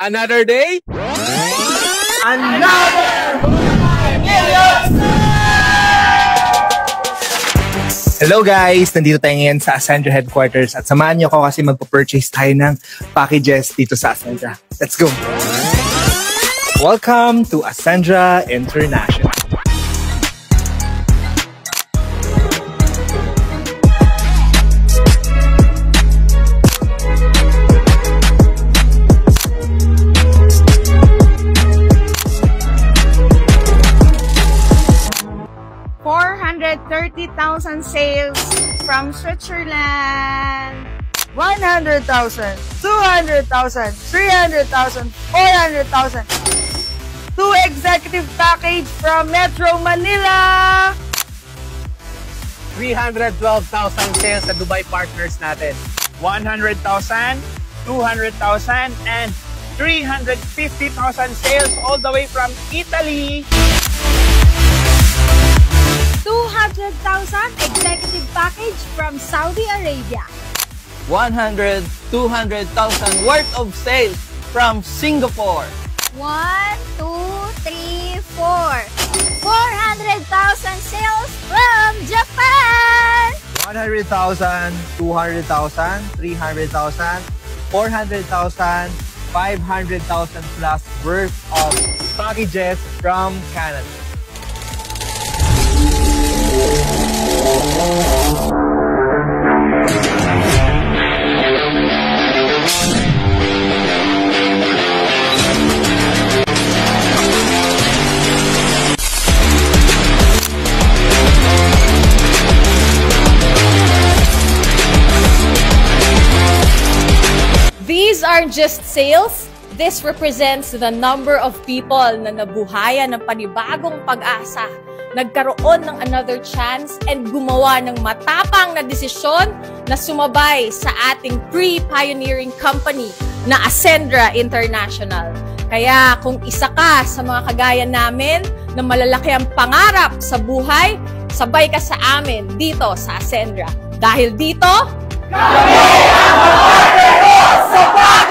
Another day? Another Millions! Hello guys! Nandito tayo ngayon sa Ascendra Headquarters at samahan niyo ako kasi magpa-purchase tayo ng packages dito sa Ascendra. Let's go! Welcome to Ascendra International. $430,000 sales from Switzerland. 100,000, 200,000, 300,000, 400,000. 2 executive package from Metro Manila. 312,000 sales sa Dubai partners natin. 100,000, 200,000, and 350,000 sales all the way from Italy. 200,000 executive package from Saudi Arabia. 100, 200,000 worth of sales from Singapore. 1, 2, 3, 4. 400,000 sales from Japan. 100,000, 200,000, 300,000, 400,000, 500,000 plus worth of packages from Canada. These aren't just sales. This represents the number of people na nabuhayan ng panibagong pag-asa, nagkaroon ng another chance, and gumawa ng matapang na desisyon na sumabay sa ating pre-pioneering company na Ascendra International. Kaya kung isa ka sa mga kagaya namin na malalaki ang pangarap sa buhay, sabay ka sa amin dito sa Ascendra. Dahil dito, kami ang mga sa